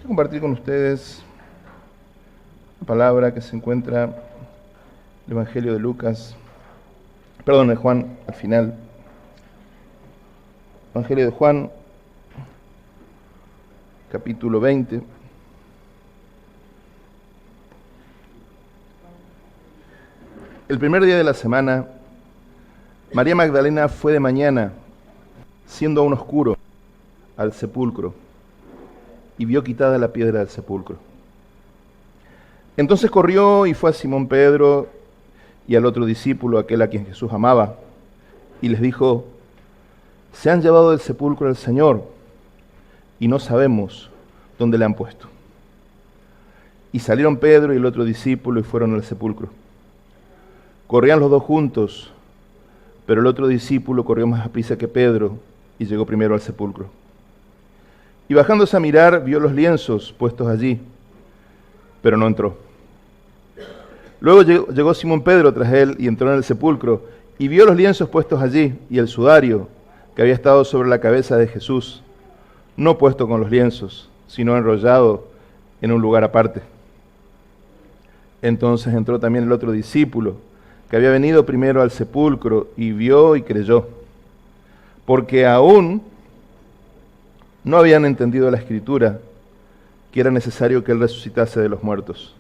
Quiero compartir con ustedes una palabra que se encuentra en el Evangelio de de Juan, al final. Evangelio de Juan, capítulo 20. El primer día de la semana, María Magdalena fue de mañana, siendo aún oscuro, al sepulcro, y vio quitada la piedra del sepulcro. Entonces corrió y fue a Simón Pedro y al otro discípulo, aquel a quien Jesús amaba, y les dijo: se han llevado del sepulcro al Señor, y no sabemos dónde le han puesto. Y salieron Pedro y el otro discípulo y fueron al sepulcro. Corrían los dos juntos, pero el otro discípulo corrió más aprisa que Pedro y llegó primero al sepulcro. Y bajándose a mirar, vio los lienzos puestos allí, pero no entró. Luego llegó Simón Pedro tras él y entró en el sepulcro, y vio los lienzos puestos allí, y el sudario que había estado sobre la cabeza de Jesús, no puesto con los lienzos, sino enrollado en un lugar aparte. Entonces entró también el otro discípulo, que había venido primero al sepulcro, y vio y creyó, porque aún no habían entendido la Escritura, que era necesario que Él resucitase de los muertos.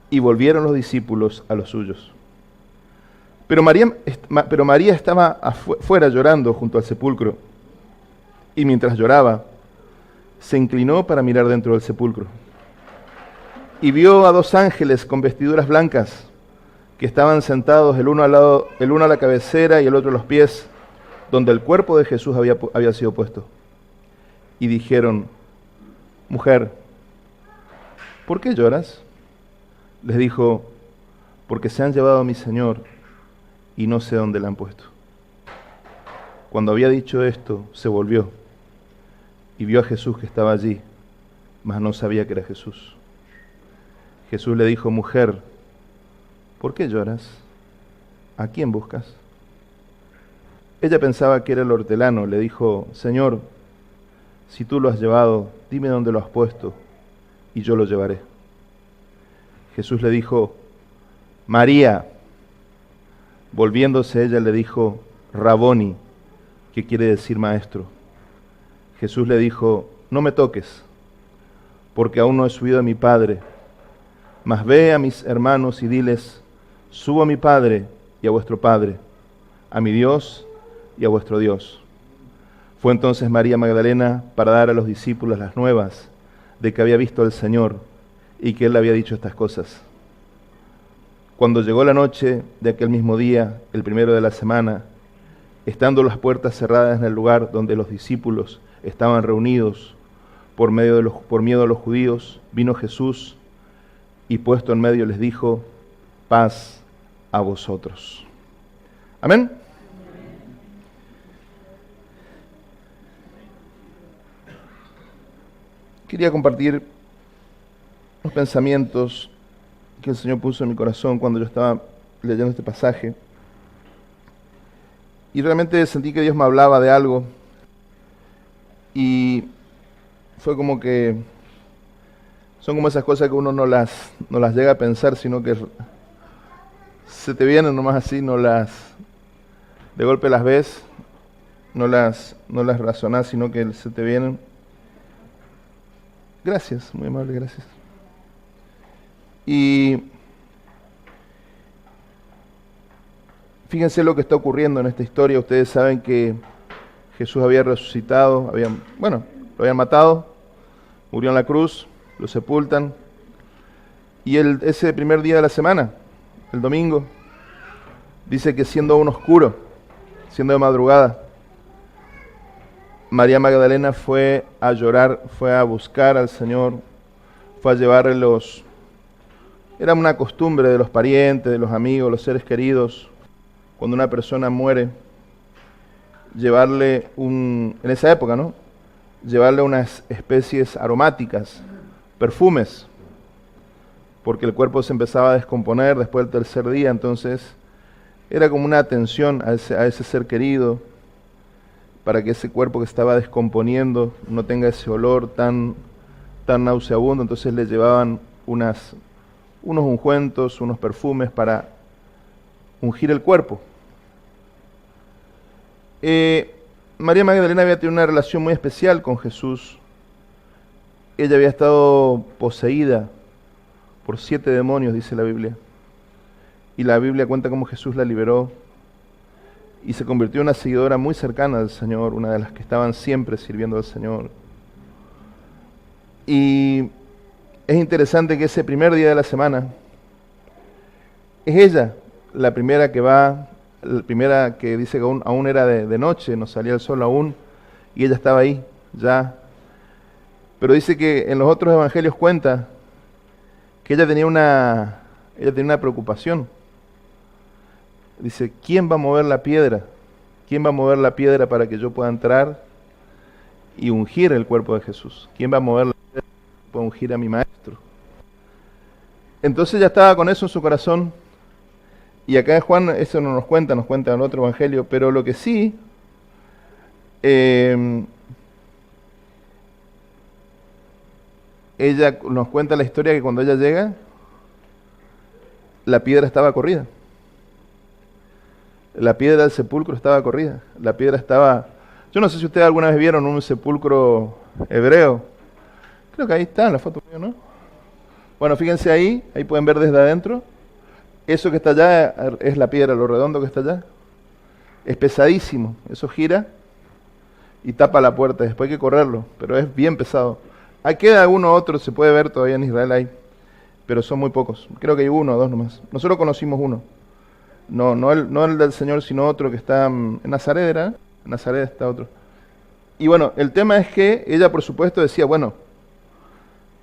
Y volvieron los discípulos a los suyos. Pero María estaba fuera llorando junto al sepulcro, y mientras lloraba, se inclinó para mirar dentro del sepulcro. Y vio a dos ángeles con vestiduras blancas, que estaban sentados el uno a la cabecera y el otro a los pies, donde el cuerpo de Jesús había sido puesto. Y dijeron: mujer, ¿por qué lloras? Les dijo: porque se han llevado a mi Señor y no sé dónde le han puesto. Cuando había dicho esto, se volvió y vio a Jesús que estaba allí, mas no sabía que era Jesús. Jesús le dijo: mujer, ¿por qué lloras? ¿A quién buscas? Ella pensaba que era el hortelano. Le dijo: Señor, si tú lo has llevado, dime dónde lo has puesto, y yo lo llevaré. Jesús le dijo: María. Volviéndose ella le dijo: Raboni, que quiere decir maestro. Jesús le dijo: no me toques, porque aún no he subido a mi Padre, mas ve a mis hermanos y diles: subo a mi Padre y a vuestro Padre, a mi Dios y a vuestro Dios. Fue entonces María Magdalena para dar a los discípulos las nuevas de que había visto al Señor y que Él le había dicho estas cosas. Cuando llegó la noche de aquel mismo día, el primero de la semana, estando las puertas cerradas en el lugar donde los discípulos estaban reunidos por miedo a los judíos, vino Jesús y puesto en medio les dijo: paz a vosotros. Amén. Quería compartir unos pensamientos que el Señor puso en mi corazón cuando yo estaba leyendo este pasaje. Y realmente sentí que Dios me hablaba de algo. Y fue como que son como esas cosas que uno no las llega a pensar, sino que se te vienen nomás así, de golpe las ves, no las razonás, sino que se te vienen. Gracias, muy amable, gracias. Y fíjense lo que está ocurriendo en esta historia. Ustedes saben que Jesús había resucitado, lo habían matado, murió en la cruz, lo sepultan. Y ese primer día de la semana, el domingo, dice que siendo aún oscuro, siendo de madrugada, María Magdalena fue a llorar, fue a buscar al Señor, fue a llevarle Era una costumbre de los parientes, de los amigos, los seres queridos, cuando una persona muere, llevarle en esa época, ¿no? Llevarle unas especies aromáticas, perfumes, porque el cuerpo se empezaba a descomponer después del tercer día, entonces era como una atención a ese ser querido, para que ese cuerpo que estaba descomponiendo no tenga ese olor tan tan nauseabundo, entonces le llevaban unos ungüentos, unos perfumes para ungir el cuerpo. María Magdalena había tenido una relación muy especial con Jesús. Ella había estado poseída por 7 demonios, dice la Biblia. Y la Biblia cuenta cómo Jesús la liberó y se convirtió en una seguidora muy cercana del Señor, una de las que estaban siempre sirviendo al Señor. Y es interesante que ese primer día de la semana es ella la primera que va, la primera que dice que aún era de noche, no salía el sol aún, y ella estaba ahí ya. Pero dice que en los otros evangelios cuenta que ella tenía una preocupación. Dice, ¿quién va a mover la piedra? ¿Quién va a mover la piedra para que yo pueda entrar y ungir el cuerpo de Jesús? ¿Quién va a mover la piedra para que pueda ungir a mi maestro? Entonces ella estaba con eso en su corazón. Y acá Juan eso no nos cuenta en otro evangelio, pero lo que sí, ella nos cuenta la historia que cuando ella llega, la piedra estaba corrida. La piedra del sepulcro estaba corrida. La piedra estaba... Yo no sé si ustedes alguna vez vieron un sepulcro hebreo. Creo que ahí está en la foto, ¿no? Bueno, fíjense ahí pueden ver desde adentro. Eso que está allá es la piedra, lo redondo que está allá. Es pesadísimo. Eso gira y tapa la puerta. Después hay que correrlo, pero es bien pesado. Ahí queda uno u otro, se puede ver todavía en Israel ahí, pero son muy pocos. Creo que hay 1 o 2 nomás. Nosotros conocimos uno. No el del Señor, sino otro que está en Nazaret, ¿era? En Nazaret está otro. Y bueno, el tema es que ella, por supuesto, decía, bueno,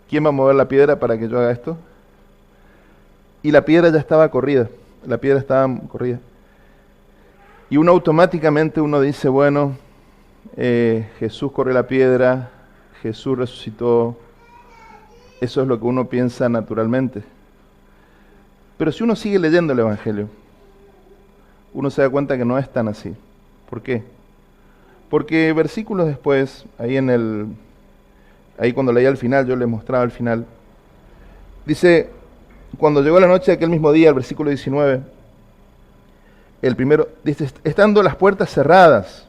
¿quién va a mover la piedra para que yo haga esto? Y la piedra ya estaba corrida. La piedra estaba corrida. Y uno automáticamente dice, bueno, Jesús corrió la piedra, Jesús resucitó. Eso es lo que uno piensa naturalmente. Pero si uno sigue leyendo el Evangelio, uno se da cuenta que no es tan así. ¿Por qué? Porque versículos después, ahí cuando leía al final, yo les mostraba al final, dice, cuando llegó la noche de aquel mismo día, el versículo 19, el primero, dice, estando las puertas cerradas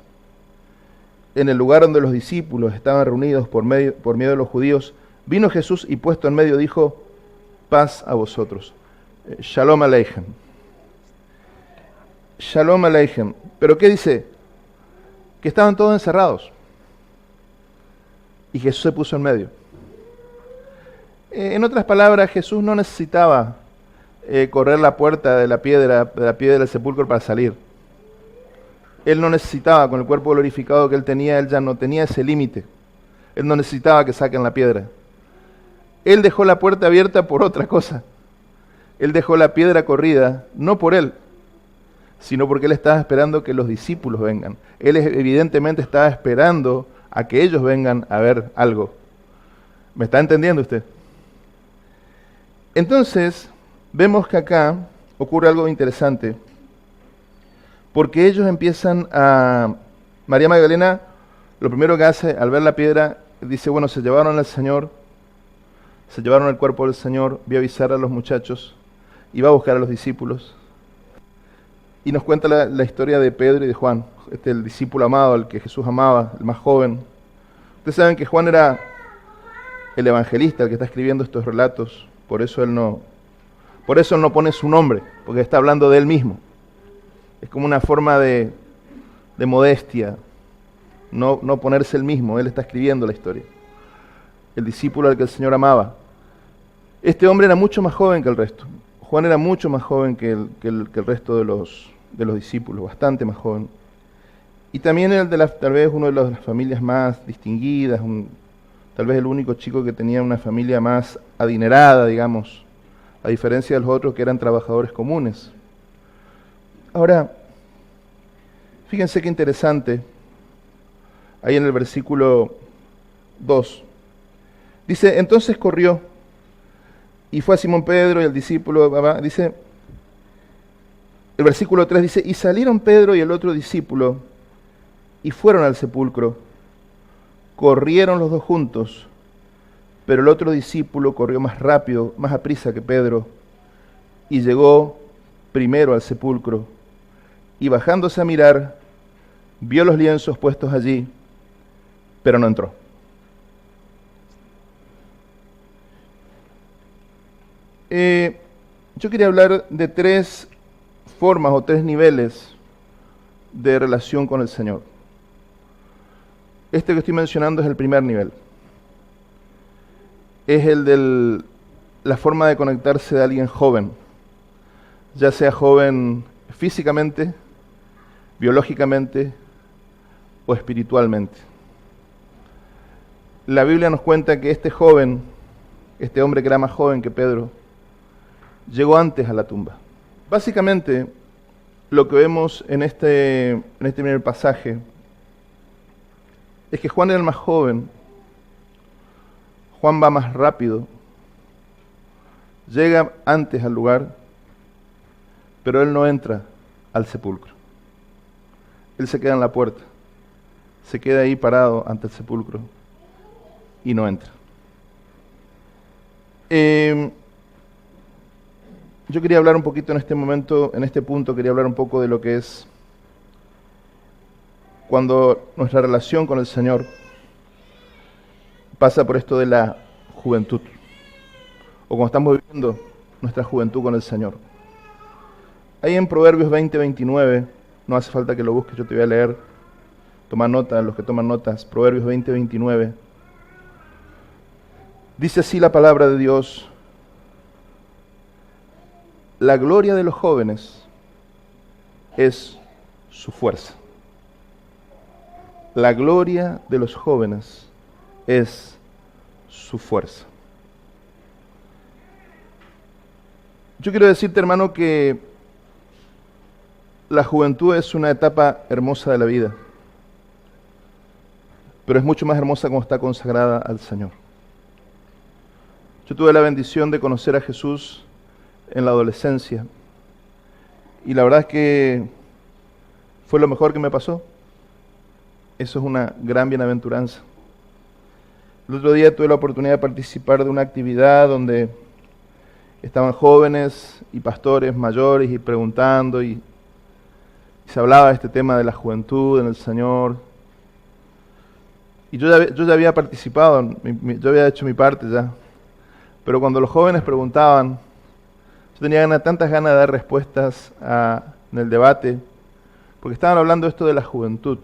en el lugar donde los discípulos estaban reunidos por miedo de los judíos, vino Jesús y puesto en medio dijo, paz a vosotros. Shalom Aleichem. Shalom Aleichem. ¿Pero qué dice? Que estaban todos encerrados. Y Jesús se puso en medio. En otras palabras, Jesús no necesitaba correr la puerta de la piedra del sepulcro para salir. Él no necesitaba, con el cuerpo glorificado que él ya no tenía ese límite. Él no necesitaba que saquen la piedra. Él dejó la puerta abierta por otra cosa. Él dejó la piedra corrida, no por él, sino porque él estaba esperando que los discípulos vengan. Él evidentemente estaba esperando a que ellos vengan a ver algo. ¿Me está entendiendo usted? Entonces, vemos que acá ocurre algo interesante, porque ellos empiezan a... María Magdalena, lo primero que hace al ver la piedra, dice, bueno, se llevaron al Señor, se llevaron el cuerpo del Señor, voy a avisar a los muchachos, y va a buscar a los discípulos. Y nos cuenta la historia de Pedro y de Juan, el discípulo amado, al que Jesús amaba, el más joven. Ustedes saben que Juan era el evangelista, el que está escribiendo estos relatos, por eso él no pone su nombre, porque está hablando de él mismo. Es como una forma de modestia, no ponerse él mismo, él está escribiendo la historia. El discípulo al que el Señor amaba. Este hombre era mucho más joven que el resto. Juan era mucho más joven que el resto de los discípulos, bastante más joven. Y también tal vez uno de las familias más distinguidas, tal vez el único chico que tenía una familia más adinerada, digamos, a diferencia de los otros que eran trabajadores comunes. Ahora, fíjense qué interesante, ahí en el versículo 2, dice, entonces corrió y fue a Simón Pedro y el discípulo, dice, el versículo 3 dice, y salieron Pedro y el otro discípulo y fueron al sepulcro, corrieron los dos juntos Pero el otro discípulo corrió más rápido, más aprisa que Pedro, y llegó primero al sepulcro, y bajándose a mirar, vio los lienzos puestos allí, pero no entró. Yo quería hablar de 3 formas o 3 niveles de relación con el Señor. Este que estoy mencionando es el primer nivel. Es el de la forma de conectarse de alguien joven, ya sea joven físicamente, biológicamente o espiritualmente. La Biblia nos cuenta que este joven, este hombre que era más joven que Pedro, llegó antes a la tumba. Básicamente, lo que vemos en este primer pasaje es que Juan era el más joven, Juan va más rápido, llega antes al lugar, pero él no entra al sepulcro. Él se queda en la puerta, se queda ahí parado ante el sepulcro y no entra. Yo quería hablar un poquito en este momento, en este punto, quería hablar un poco de lo que es cuando nuestra relación con el Señor pasa por esto de la juventud, o cuando estamos viviendo nuestra juventud con el Señor. Ahí en Proverbios 20:29, no hace falta que lo busques, yo te voy a leer, toma nota, los que toman notas, Proverbios 20:29, dice así la palabra de Dios: la gloria de los jóvenes es su fuerza. La gloria de los jóvenes es su fuerza. Yo quiero decirte, hermano, que la juventud es una etapa hermosa de la vida, pero es mucho más hermosa cuando está consagrada al Señor. Yo tuve la bendición de conocer a Jesús en la adolescencia, y la verdad es que fue lo mejor que me pasó. Eso es una gran bienaventuranza. El otro día tuve la oportunidad de participar de una actividad donde estaban jóvenes y pastores mayores y preguntando, y se hablaba de este tema de la juventud en el Señor. Y yo ya había participado, yo había hecho mi parte ya, pero cuando los jóvenes preguntaban, yo tenía tantas ganas de dar respuestas en el debate, porque estaban hablando esto de la juventud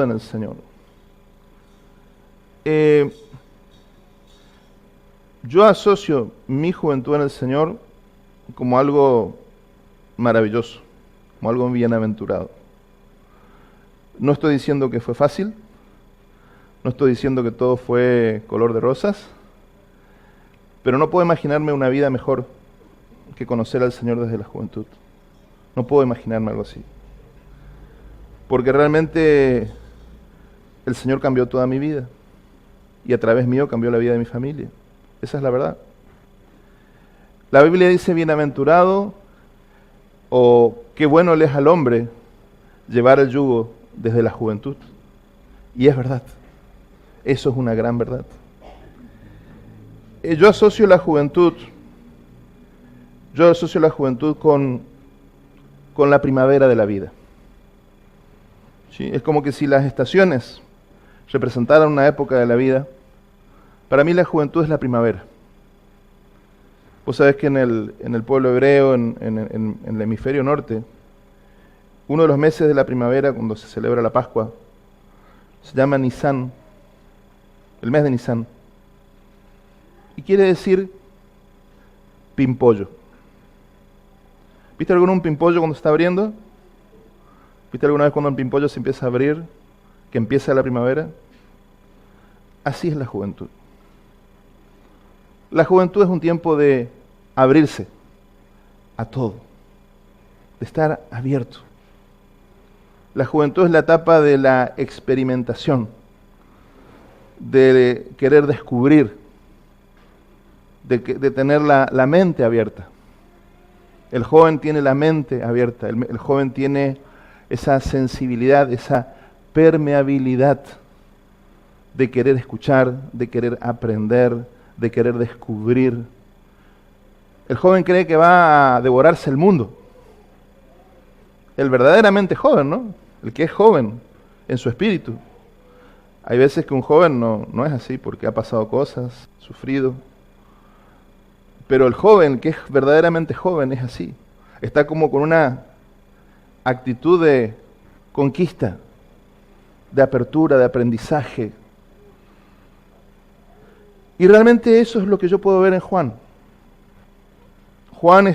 en el Señor. Yo asocio mi juventud en el Señor como algo maravilloso, como algo bienaventurado. No estoy diciendo que fue fácil, no estoy diciendo que todo fue color de rosas, pero no puedo imaginarme una vida mejor que conocer al Señor desde la juventud. No puedo imaginarme algo así. Porque realmente el Señor cambió toda mi vida, y a través mío cambió la vida de mi familia. Esa es la verdad. La Biblia dice: bienaventurado, o qué bueno le es al hombre llevar el yugo desde la juventud. Y es verdad. Eso es una gran verdad. Yo asocio la juventud con la primavera de la vida. ¿Sí? Es como que si las estaciones representaran una época de la vida, para mí la juventud es la primavera. Vos sabés que en el pueblo hebreo, en el hemisferio norte, uno de los meses de la primavera, cuando se celebra la Pascua, se llama Nisán, el mes de Nisán. Y quiere decir pimpollo. ¿Viste alguna un pimpollo cuando se está abriendo? ¿Viste alguna vez cuando el pimpollo se empieza a abrir, que empieza la primavera? Así es la juventud. La juventud es un tiempo de abrirse a todo, de estar abierto. La juventud es la etapa de la experimentación, de querer descubrir, de tener la mente abierta. El joven tiene la mente abierta, el joven tiene esa sensibilidad, esa permeabilidad de querer escuchar, de querer aprender, de querer descubrir. El joven cree que va a devorarse el mundo. El verdaderamente joven, ¿no? El que es joven en su espíritu. Hay veces que un joven no es así porque ha pasado cosas, sufrido. Pero el joven que es verdaderamente joven es así. Está como con una actitud de conquista, de apertura, de aprendizaje. Y realmente eso es lo que yo puedo ver en Juan. Juan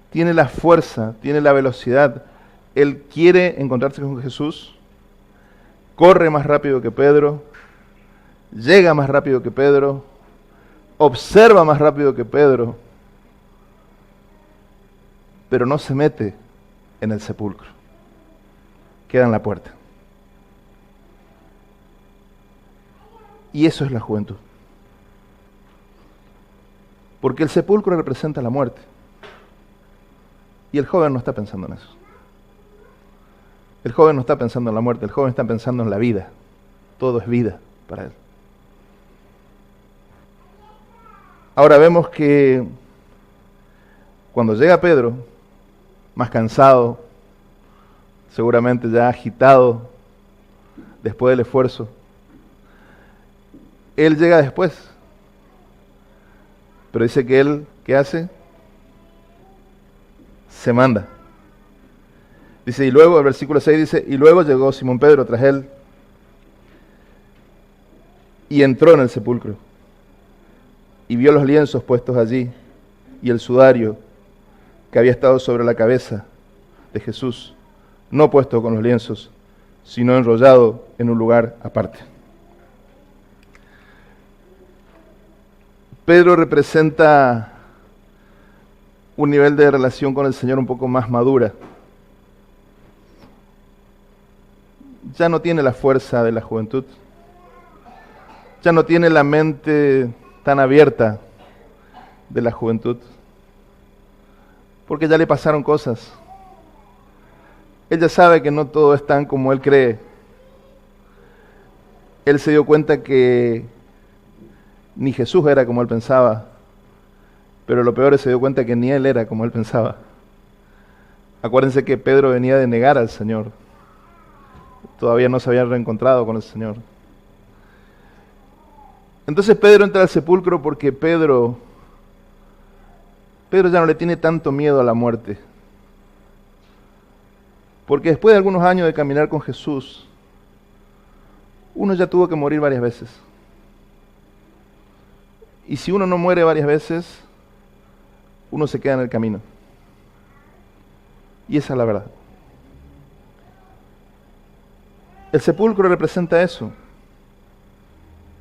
tiene la fuerza, tiene la velocidad. Él quiere encontrarse con Jesús, corre más rápido que Pedro, llega más rápido que Pedro, observa más rápido que Pedro, pero no se mete en el sepulcro, queda en la puerta. Y eso es la juventud. Porque el sepulcro representa la muerte. Y el joven no está pensando en eso. El joven no está pensando en la muerte, el joven está pensando en la vida. Todo es vida para él. Ahora vemos que cuando llega Pedro, más cansado, seguramente ya agitado, después del esfuerzo, él llega después. Pero dice que él, ¿qué hace? Se manda. Dice, y luego, el versículo 6 dice, y luego llegó Simón Pedro tras él y entró en el sepulcro y vio los lienzos puestos allí y el sudario que había estado sobre la cabeza de Jesús, no puesto con los lienzos, sino enrollado en un lugar aparte. Pedro representa un nivel de relación con el Señor un poco más madura. Ya no tiene la fuerza de la juventud. Ya no tiene la mente tan abierta de la juventud. Porque ya le pasaron cosas. Él ya sabe que no todo es tan como él cree. Él se dio cuenta que ni Jesús era como él pensaba. Pero lo peor es que se dio cuenta que ni él era como él pensaba. Acuérdense que Pedro venía de negar al Señor. Todavía no se había reencontrado con el Señor. Entonces Pedro entra al sepulcro porque Pedro ya no le tiene tanto miedo a la muerte. Porque después de algunos años de caminar con Jesús, uno ya tuvo que morir varias veces. Y si uno no muere varias veces, uno se queda en el camino. Y esa es la verdad. El sepulcro representa eso,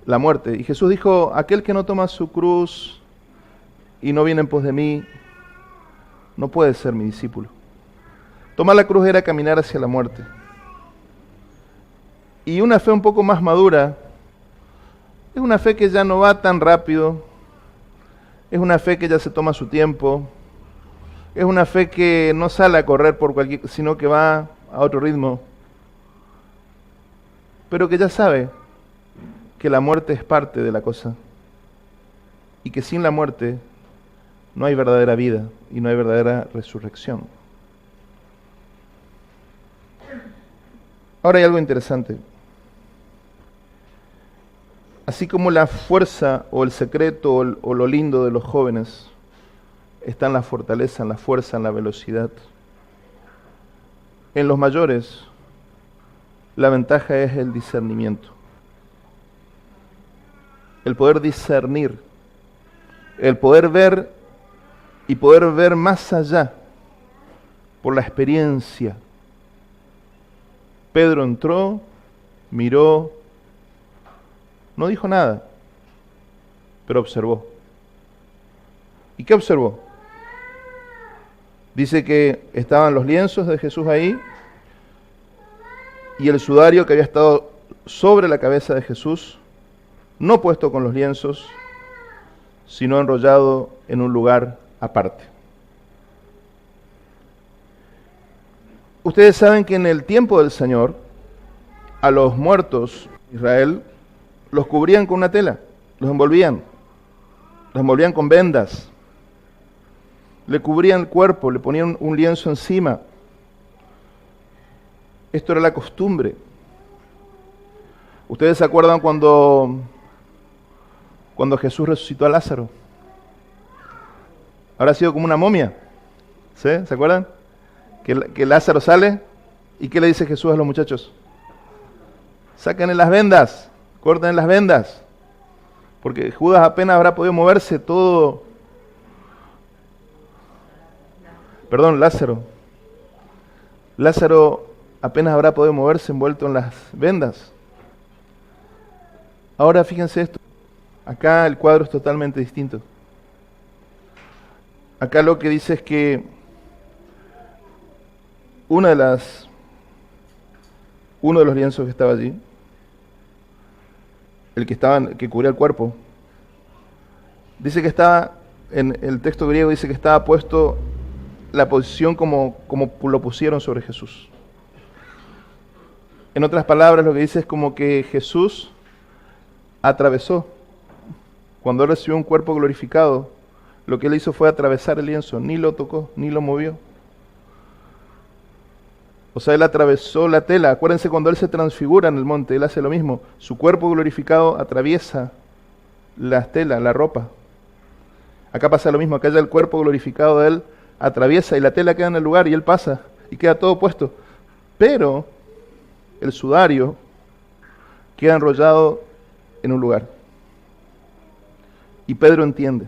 la muerte. Y Jesús dijo, aquel que no toma su cruz y no viene en pos de mí, no puede ser mi discípulo. Tomar la cruz era caminar hacia la muerte. Y una fe un poco más madura es una fe que ya no va tan rápido, es una fe que ya se toma su tiempo, es una fe que no sale a correr sino que va a otro ritmo. Pero que ya sabe que la muerte es parte de la cosa y que sin la muerte no hay verdadera vida y no hay verdadera resurrección. Ahora hay algo interesante. Así como la fuerza o el secreto o lo lindo de los jóvenes está en la fortaleza, en la fuerza, en la velocidad, en los mayores la ventaja es el discernimiento. El poder discernir, el poder ver y poder ver más allá por la experiencia. Pedro entró, miró, no dijo nada, pero observó. ¿Y qué observó? Dice que estaban los lienzos de Jesús ahí y el sudario que había estado sobre la cabeza de Jesús, no puesto con los lienzos, sino enrollado en un lugar aparte. Ustedes saben que en el tiempo del Señor, a los muertos Israel, los cubrían con una tela, los envolvían con vendas, le cubrían el cuerpo, le ponían un lienzo encima. Esto era la costumbre. ¿Ustedes se acuerdan cuando Jesús resucitó a Lázaro? Habrá sido como una momia, ¿sí? ¿Se acuerdan? Que Lázaro sale, ¿y qué le dice Jesús a los muchachos? Sáquenle las vendas, corten las vendas, porque Judas apenas habrá podido moverse todo. Perdón, Lázaro apenas habrá podido moverse envuelto en las vendas. Ahora fíjense esto, acá el cuadro es totalmente distinto. Acá lo que dice es que uno de los lienzos que estaba allí, que cubría el cuerpo, dice que estaba, en el texto griego dice que estaba puesto la posición como lo pusieron sobre Jesús. En otras palabras, lo que dice es como que Jesús atravesó. Cuando él recibió un cuerpo glorificado, lo que él hizo fue atravesar el lienzo, ni lo tocó, ni lo movió. O sea, él atravesó la tela. Acuérdense cuando él se transfigura en el monte, él hace lo mismo. Su cuerpo glorificado atraviesa las telas, la ropa. Acá pasa lo mismo, acá ya el cuerpo glorificado de él atraviesa y la tela queda en el lugar y él pasa y queda todo puesto. Pero el sudario queda enrollado en un lugar. Y Pedro entiende.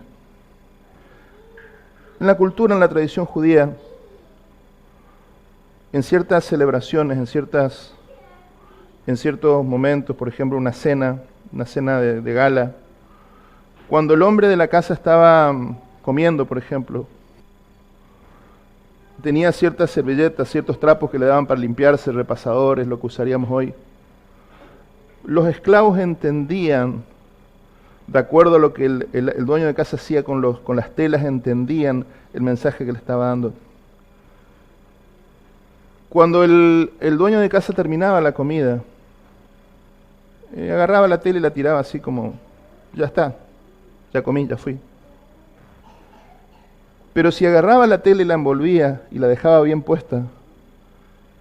En la cultura, en la tradición judía, en ciertas celebraciones, en ciertos momentos, por ejemplo una cena de gala, cuando el hombre de la casa estaba comiendo, por ejemplo, tenía ciertas servilletas, ciertos trapos que le daban para limpiarse, repasadores, lo que usaríamos hoy. Los esclavos entendían, de acuerdo a lo que el dueño de casa hacía con las telas, entendían el mensaje que le estaba dando. Cuando el dueño de casa terminaba la comida, agarraba la tela y la tiraba así como, ya está, ya comí, ya fui. Pero si agarraba la tela y la envolvía y la dejaba bien puesta,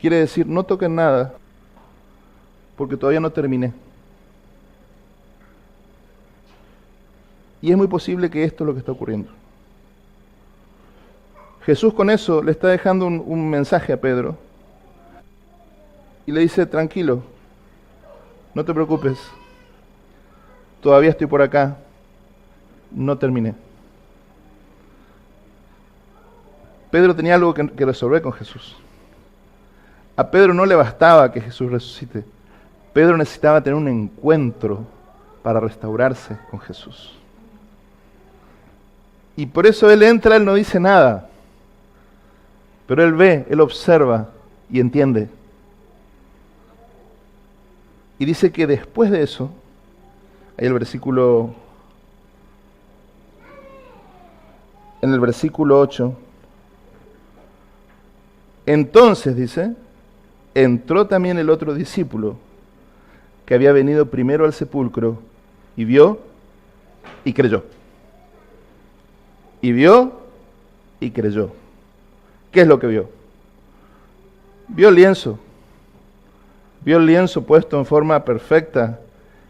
quiere decir, no toquen nada, porque todavía no terminé. Y es muy posible que esto es lo que está ocurriendo. Jesús con eso le está dejando un mensaje a Pedro y le dice, tranquilo, no te preocupes, todavía estoy por acá, no terminé. Pedro tenía algo que resolver con Jesús. A Pedro no le bastaba que Jesús resucite. Pedro necesitaba tener un encuentro para restaurarse con Jesús. Y por eso él entra, él no dice nada. Pero él ve, él observa y entiende. Y dice que después de eso, ahí en el versículo 8, entonces dice, entró también el otro discípulo que había venido primero al sepulcro y vio y creyó. Y vio y creyó. ¿Qué es lo que vio? Vio el lienzo. Vio el lienzo puesto en forma perfecta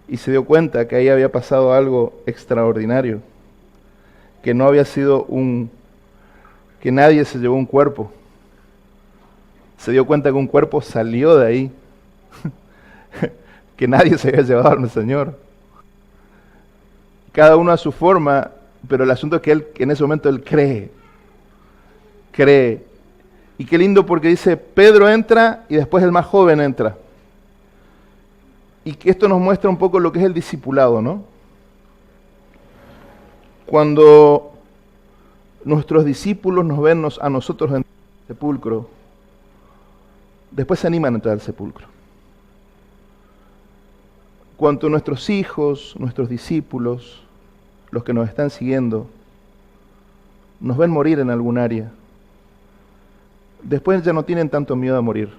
y se dio cuenta que ahí había pasado algo extraordinario. Que no había sido que nadie se llevó un cuerpo. Se dio cuenta que un cuerpo salió de ahí. Que nadie se había llevado al Señor. Cada uno a su forma, pero el asunto es que en ese momento él cree. Y qué lindo porque dice, Pedro entra y después el más joven entra. Y que esto nos muestra un poco lo que es el discipulado, ¿no? Cuando nuestros discípulos nos ven a nosotros en el sepulcro, después se animan a entrar al sepulcro. Cuando nuestros hijos, nuestros discípulos, los que nos están siguiendo, nos ven morir en algún área, después ya no tienen tanto miedo a morir,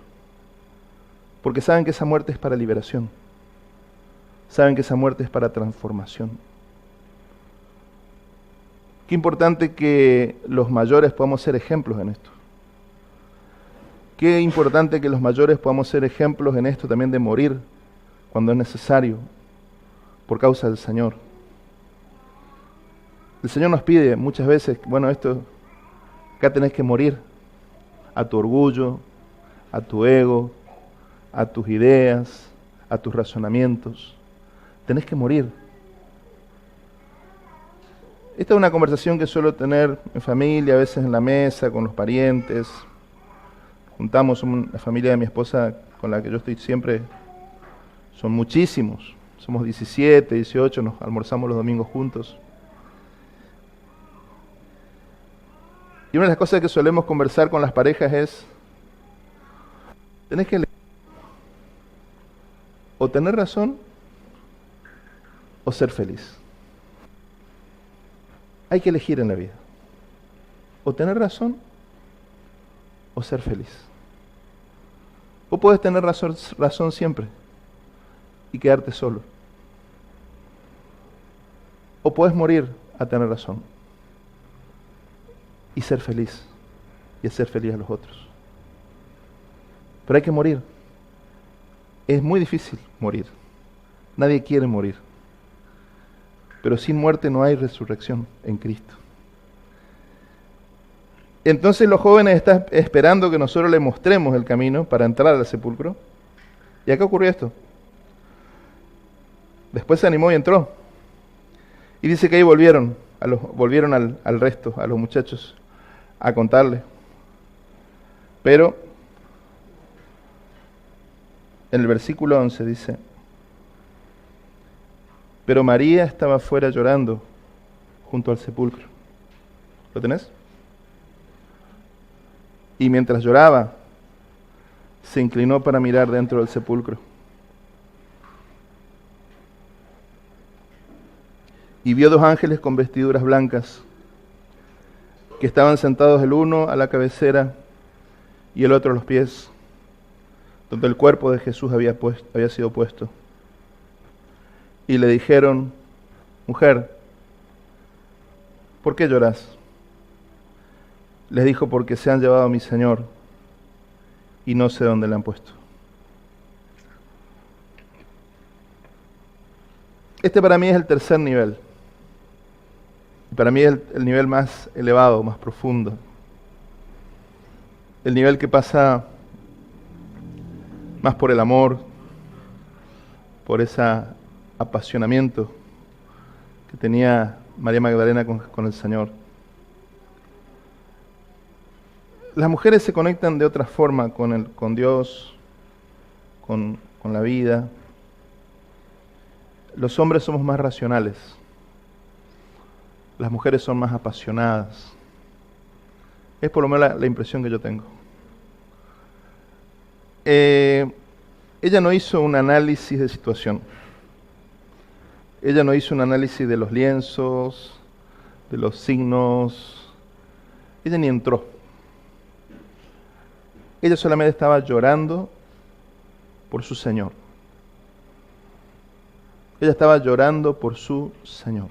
porque saben que esa muerte es para liberación. saben que esa muerte es para transformación. Qué importante que los mayores podamos ser ejemplos en esto. Qué importante que los mayores podamos ser ejemplos en esto también de morir cuando es necesario por causa del Señor. El Señor nos pide muchas veces, bueno, acá tenés que morir a tu orgullo, a tu ego, a tus ideas, a tus razonamientos. Tenés que morir. Esta es una conversación que suelo tener en familia, a veces en la mesa, con los parientes. Juntamos la familia de mi esposa con la que yo estoy siempre, son muchísimos. Somos 17, 18, nos almorzamos los domingos juntos. Y una de las cosas que solemos conversar con las parejas es, tenés que elegir o tener razón o ser feliz. Hay que elegir en la vida, o tener razón o ser feliz. Vos podés tener razón siempre y quedarte solo. O podés morir a tener razón y ser feliz y hacer feliz a los otros. Pero hay que morir. Es muy difícil morir. Nadie quiere morir. Pero sin muerte no hay resurrección en Cristo. Entonces los jóvenes están esperando que nosotros les mostremos el camino para entrar al sepulcro. Y acá ocurrió esto. Después se animó y entró. Y dice que ahí volvieron al resto, a los muchachos, a contarle. Pero en el versículo 11 dice: pero María estaba fuera llorando junto al sepulcro. ¿Lo tenés? Y mientras lloraba, se inclinó para mirar dentro del sepulcro. Y vio dos ángeles con vestiduras blancas, que estaban sentados el uno a la cabecera y el otro a los pies, donde el cuerpo de Jesús había sido puesto. Y le dijeron: mujer, ¿por qué llorás? Les dijo: porque se han llevado a mi Señor y no sé dónde le han puesto. Este para mí es el tercer nivel. Y para mí es el nivel más elevado, más profundo. El nivel que pasa más por el amor, por ese apasionamiento que tenía María Magdalena con el Señor. Las mujeres se conectan de otra forma con Dios, con la vida. Los hombres somos más racionales. Las mujeres son más apasionadas. Es por lo menos la impresión que yo tengo. Ella no hizo un análisis de situación. Ella no hizo un análisis de los lienzos, de los signos. Ella ni entró. Ella solamente estaba llorando por su Señor. Ella estaba llorando por su Señor.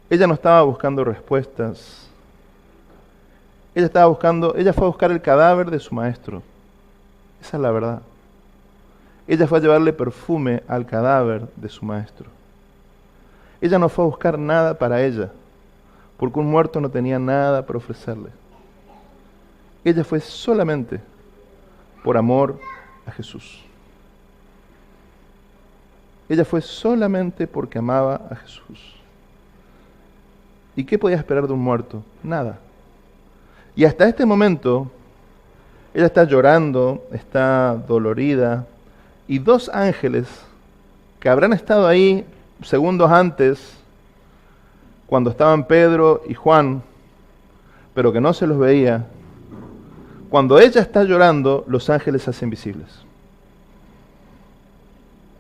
Ella no estaba buscando respuestas. Ella fue a buscar el cadáver de su maestro. Esa es la verdad. Ella fue a llevarle perfume al cadáver de su maestro. Ella no fue a buscar nada para ella, porque un muerto no tenía nada para ofrecerle. Ella fue solamente por amor a Jesús. Ella fue solamente porque amaba a Jesús. ¿Y qué podía esperar de un muerto? Nada. Y hasta este momento, ella está llorando, está dolorida, y dos ángeles que habrán estado ahí segundos antes, cuando estaban Pedro y Juan, pero que no se los veía, cuando ella está llorando, los ángeles se hacen visibles.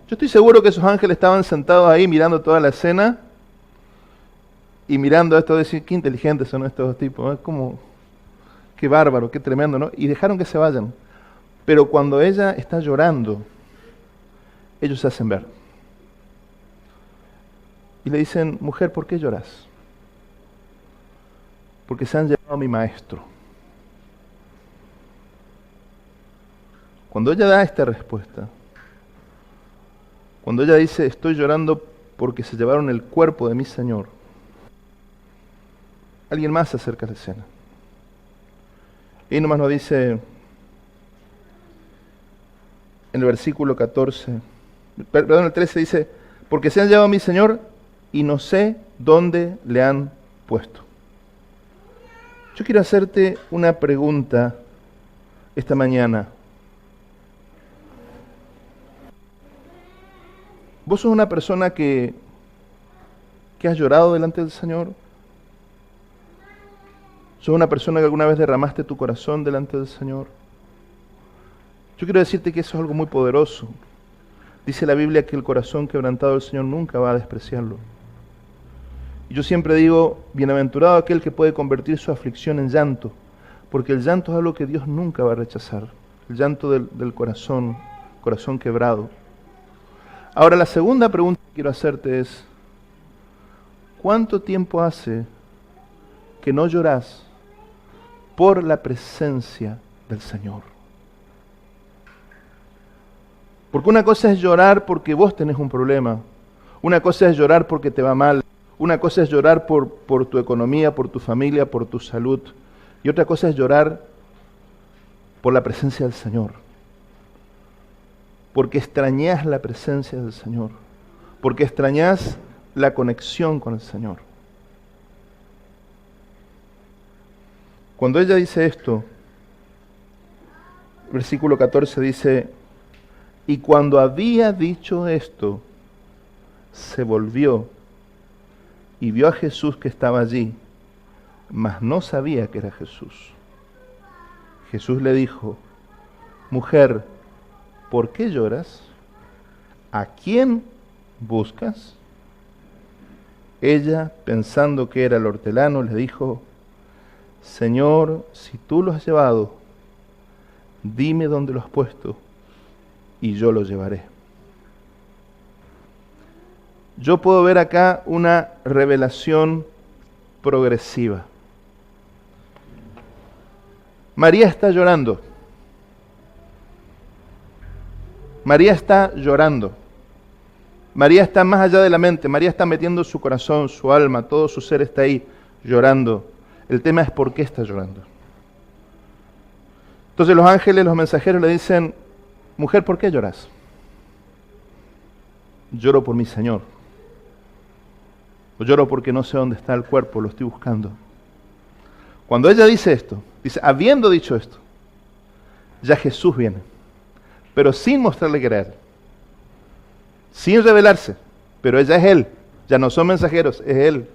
Yo estoy seguro que esos ángeles estaban sentados ahí mirando toda la escena y mirando esto, decir, qué inteligentes son estos dos tipos, es como, qué bárbaro, qué tremendo, ¿no? Y dejaron que se vayan. Pero cuando ella está llorando, ellos se hacen ver. Y le dicen, mujer, ¿por qué lloras? Porque se han llevado a mi maestro. Cuando ella da esta respuesta, cuando ella dice, estoy llorando porque se llevaron el cuerpo de mi Señor, alguien más se acerca a la escena. Y nomás nos dice, en el versículo 14, perdón, el 13 dice, porque se han llevado a mi Señor y no sé dónde le han puesto. Yo quiero hacerte una pregunta esta mañana. ¿Vos sos una persona que has llorado delante del Señor? ¿Sos una persona que alguna vez derramaste tu corazón delante del Señor? Yo quiero decirte que eso es algo muy poderoso. Dice la Biblia que el corazón quebrantado del Señor nunca va a despreciarlo. Y yo siempre digo, bienaventurado aquel que puede convertir su aflicción en llanto, porque el llanto es algo que Dios nunca va a rechazar. El llanto del corazón quebrado. Ahora, la segunda pregunta que quiero hacerte es, ¿cuánto tiempo hace que no llorás por la presencia del Señor? Porque una cosa es llorar porque vos tenés un problema, una cosa es llorar porque te va mal, una cosa es llorar por tu economía, por tu familia, por tu salud, y otra cosa es llorar por la presencia del Señor. Porque extrañás la presencia del Señor, porque extrañás la conexión con el Señor. Cuando ella dice esto, versículo 14 dice, y cuando había dicho esto, se volvió y vio a Jesús que estaba allí, mas no sabía que era Jesús. Jesús le dijo, mujer, ¿por qué lloras? ¿A quién buscas? Ella, pensando que era el hortelano, le dijo, Señor, si tú lo has llevado, dime dónde lo has puesto y yo lo llevaré. Yo puedo ver acá una revelación progresiva. María está llorando. María está llorando. María está más allá de la mente. María está metiendo su corazón, su alma, todo su ser está ahí llorando. El tema es por qué está llorando. Entonces los ángeles, los mensajeros le dicen, mujer, ¿por qué lloras? Lloro por mi Señor. O lloro porque no sé dónde está el cuerpo, lo estoy buscando. Cuando ella dice esto, dice, habiendo dicho esto, ya Jesús viene, pero sin mostrarle que era Él, sin revelarse, pero ella es Él, ya no son mensajeros, es Él.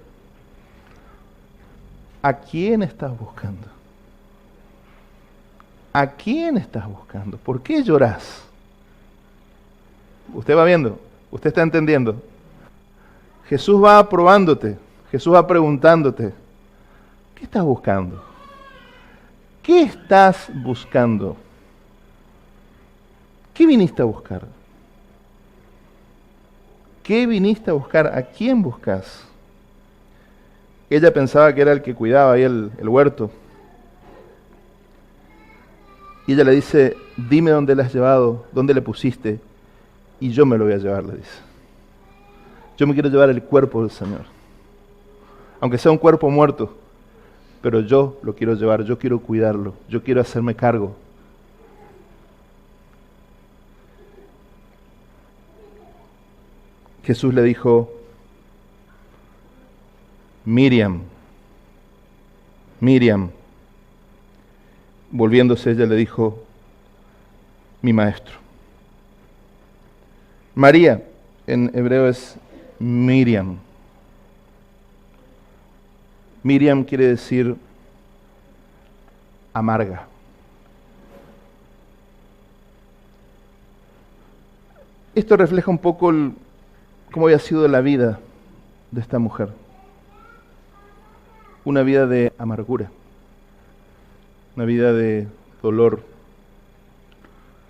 ¿A quién estás buscando? ¿A quién estás buscando? ¿Por qué lloras? Usted va viendo, usted está entendiendo. Jesús va probándote, Jesús va preguntándote, ¿qué estás buscando? ¿Qué estás buscando? ¿Qué viniste a buscar? ¿Qué viniste a buscar? ¿A quién buscas? Ella pensaba que era el que cuidaba ahí el huerto. Y ella le dice, dime dónde le has llevado, dónde le pusiste, y yo me lo voy a llevar, le dice. Yo me quiero llevar el cuerpo del Señor. Aunque sea un cuerpo muerto, pero yo lo quiero llevar, yo quiero cuidarlo, yo quiero hacerme cargo. Jesús le dijo, Miriam, Miriam. Volviéndose ella le dijo, mi maestro. María, en hebreo es Miriam. Miriam quiere decir amarga. Esto refleja un poco cómo había sido la vida de esta mujer. Una vida de amargura, una vida de dolor.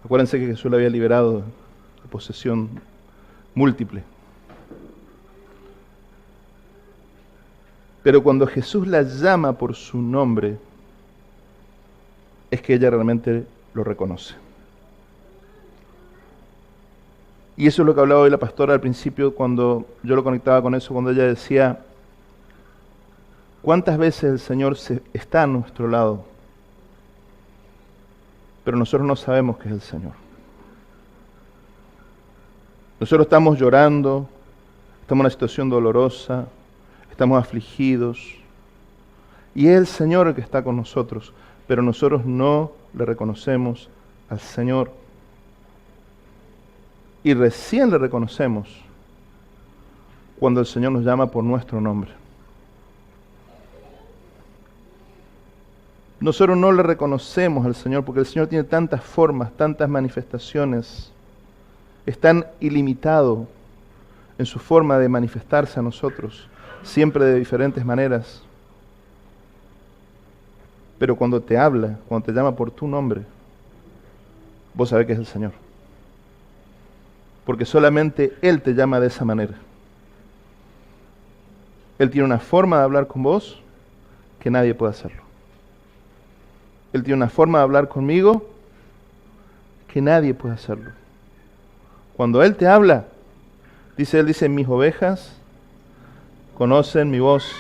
Acuérdense que Jesús la había liberado de posesión múltiple. Pero cuando Jesús la llama por su nombre, es que ella realmente lo reconoce. Y eso es lo que hablaba hoy la pastora al principio, cuando yo lo conectaba con eso, cuando ella decía, ¿cuántas veces el Señor está a nuestro lado? Pero nosotros no sabemos que es el Señor. Nosotros estamos llorando, estamos en una situación dolorosa, estamos afligidos, y es el Señor el que está con nosotros, pero nosotros no le reconocemos al Señor. Y recién le reconocemos cuando el Señor nos llama por nuestro nombre. Nosotros no le reconocemos al Señor porque el Señor tiene tantas formas, tantas manifestaciones. Es tan ilimitado en su forma de manifestarse a nosotros, siempre de diferentes maneras. Pero cuando te habla, cuando te llama por tu nombre, vos sabés que es el Señor. Porque solamente Él te llama de esa manera. Él tiene una forma de hablar con vos que nadie puede hacerlo. Él tiene una forma de hablar conmigo que nadie puede hacerlo. Cuando Él te habla, Él dice, mis ovejas conocen mi voz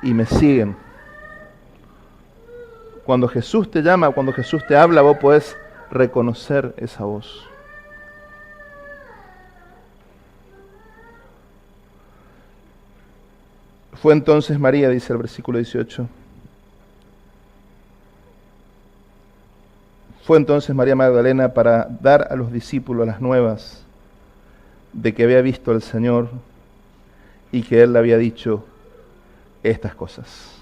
y me siguen. Cuando Jesús te llama, cuando Jesús te habla, vos podés reconocer esa voz. Fue entonces María, dice el versículo 18. Fue entonces María Magdalena para dar a los discípulos las nuevas de que había visto al Señor y que Él le había dicho estas cosas.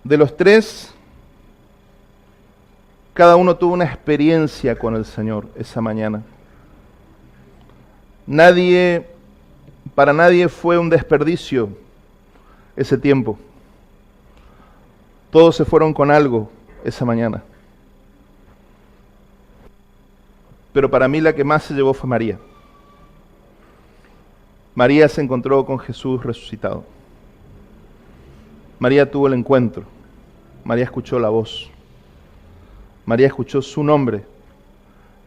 De los tres, cada uno tuvo una experiencia con el Señor esa mañana. Para nadie fue un desperdicio ese tiempo. Todos se fueron con algo esa mañana. Pero para mí la que más se llevó fue María. María se encontró con Jesús resucitado. María tuvo el encuentro. María escuchó la voz. María escuchó su nombre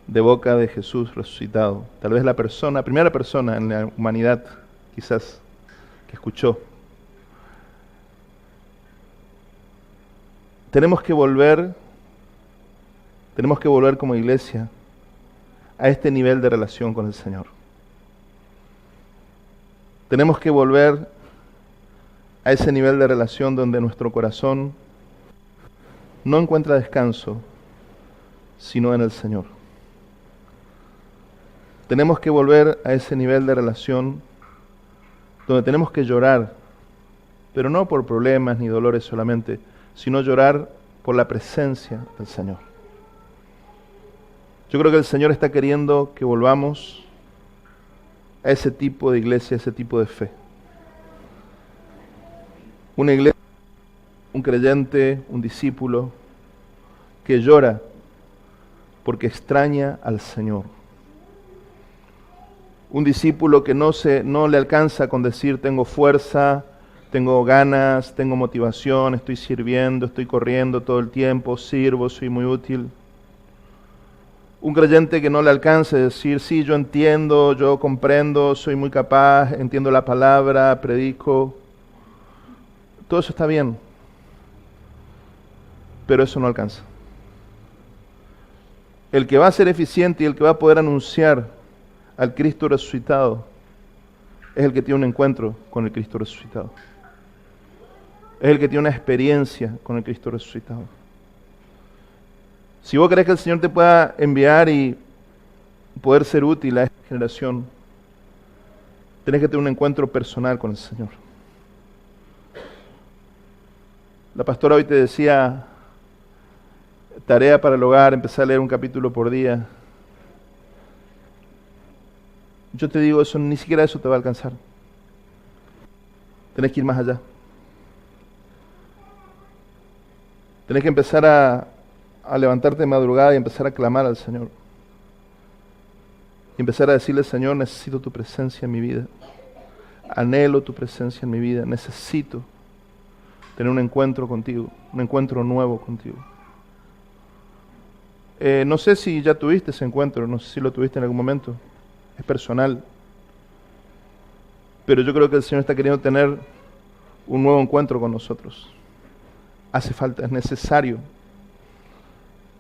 de boca de Jesús resucitado. Tal vez la primera persona en la humanidad, quizás, que escuchó. Tenemos que volver como iglesia a este nivel de relación con el Señor. Tenemos que volver a ese nivel de relación donde nuestro corazón no encuentra descanso, sino en el Señor. Tenemos que volver a ese nivel de relación donde tenemos que llorar, pero no por problemas ni dolores solamente, sino llorar por la presencia del Señor. Yo creo que el Señor está queriendo que volvamos a ese tipo de iglesia, a ese tipo de fe. Una iglesia, un creyente, un discípulo que llora porque extraña al Señor. Un discípulo que no le alcanza con decir tengo fuerza, tengo ganas, tengo motivación, estoy sirviendo, estoy corriendo todo el tiempo, sirvo, soy muy útil. Un creyente que no le alcance a decir, sí, yo entiendo, yo comprendo, soy muy capaz, entiendo la palabra, predico. Todo eso está bien, pero eso no alcanza. El que va a ser eficiente y el que va a poder anunciar al Cristo resucitado es el que tiene un encuentro con el Cristo resucitado. Es el que tiene una experiencia con el Cristo resucitado. Si vos crees que el Señor te pueda enviar y poder ser útil a esta generación, tenés que tener un encuentro personal con el Señor. La pastora hoy te decía, tarea para el hogar, empezar a leer un capítulo por día. Yo te digo, eso ni siquiera eso te va a alcanzar. Tenés que ir más allá. Tenés que empezar a a levantarte de madrugada y empezar a clamar al Señor. Y empezar a decirle, Señor, necesito tu presencia en mi vida. Anhelo tu presencia en mi vida. Necesito tener un encuentro contigo, un encuentro nuevo contigo. No sé si ya tuviste ese encuentro, no sé si lo tuviste en algún momento. Es personal. Pero yo creo que el Señor está queriendo tener un nuevo encuentro con nosotros. Hace falta, es necesario.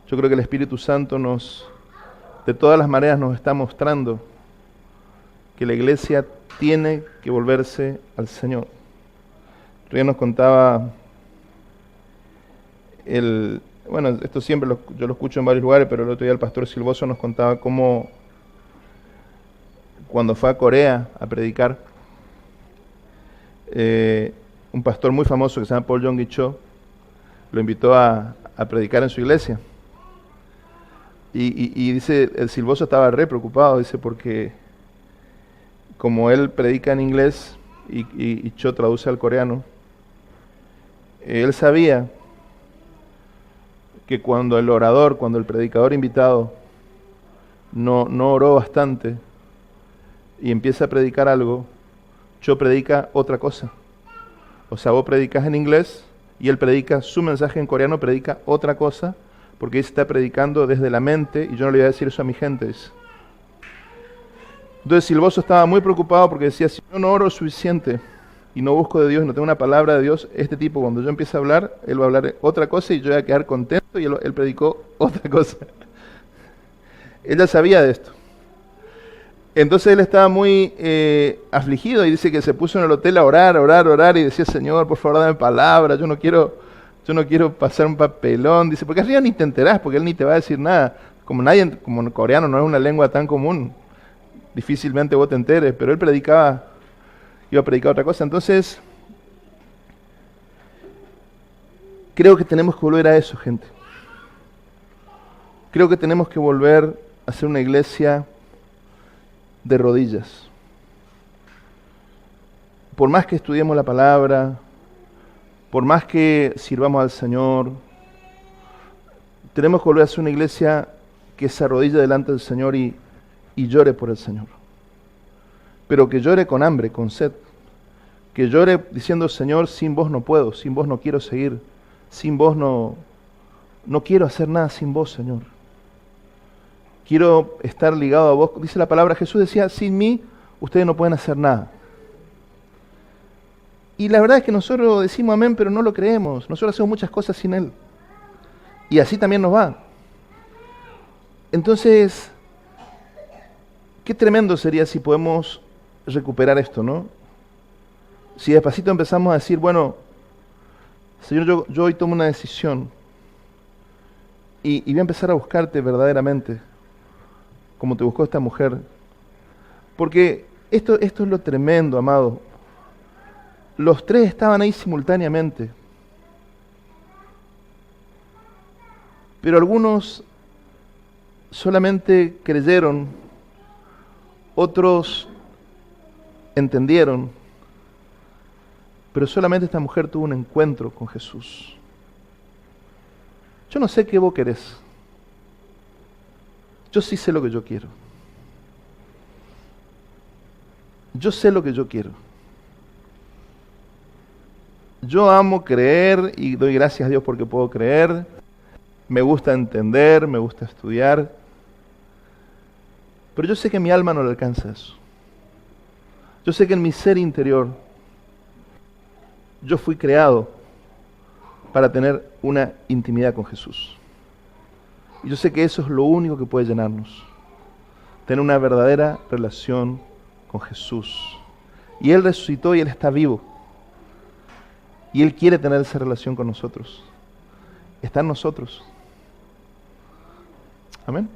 Yo creo que el Espíritu Santo de todas las maneras nos está mostrando que la iglesia tiene que volverse al Señor. Ya nos contaba bueno, esto siempre yo lo escucho en varios lugares, pero el otro día el pastor Silvoso nos contaba cómo cuando fue a Corea a predicar, un pastor muy famoso que se llama Paul Yonggi Cho lo invitó a predicar en su iglesia. Y dice, el Silvoso estaba re preocupado, dice, porque como él predica en inglés y Cho traduce al coreano, él sabía que cuando el predicador invitado no oró bastante y empieza a predicar algo, Cho predica otra cosa. O sea, vos predicas en inglés y él predica su mensaje en coreano, predica otra cosa, porque él está predicando desde la mente y yo no le voy a decir eso a mi gente. Entonces Silvoso estaba muy preocupado porque decía, si yo no oro suficiente y no busco de Dios, no tengo una palabra de Dios, este tipo cuando yo empiece a hablar, él va a hablar otra cosa y yo voy a quedar contento y él predicó otra cosa. Él ya sabía de esto. Entonces él estaba muy afligido y dice que se puso en el hotel a orar y decía, Señor, por favor dame palabra, yo no quiero pasar un papelón. Dice, porque arriba ni te enterás, porque él ni te va a decir nada. Como el coreano no es una lengua tan común, difícilmente vos te enteres, pero él iba a predicar otra cosa. Entonces, creo que tenemos que volver a eso, gente. Creo que tenemos que volver a ser una iglesia de rodillas. Por más que estudiemos la palabra, por más que sirvamos al Señor, tenemos que volver a ser una iglesia que se arrodille delante del Señor y llore por el Señor. Pero que llore con hambre, con sed. Que llore diciendo, Señor, sin vos no puedo, sin vos no quiero seguir, sin vos no quiero hacer nada sin vos, Señor. Quiero estar ligado a vos. Dice la palabra, Jesús decía, sin mí ustedes no pueden hacer nada. Y la verdad es que nosotros decimos amén, pero no lo creemos. Nosotros hacemos muchas cosas sin Él. Y así también nos va. Entonces, qué tremendo sería si podemos recuperar esto, ¿no? Si despacito empezamos a decir, bueno, Señor, yo hoy tomo una decisión y voy a empezar a buscarte verdaderamente, como te buscó esta mujer. Porque esto es lo tremendo, amado. Los tres estaban ahí simultáneamente. Pero algunos solamente creyeron, otros entendieron, pero solamente esta mujer tuvo un encuentro con Jesús. Yo no sé qué vos querés. Yo sí sé lo que yo quiero. Yo sé lo que yo quiero. Yo amo creer y doy gracias a Dios porque puedo creer. Me gusta entender, me gusta estudiar. Pero yo sé que mi alma no le alcanza eso. Yo sé que en mi ser interior yo fui creado para tener una intimidad con Jesús. Y yo sé que eso es lo único que puede llenarnos. Tener una verdadera relación con Jesús. Y Él resucitó y Él está vivo. Y Él quiere tener esa relación con nosotros. Está en nosotros. Amén.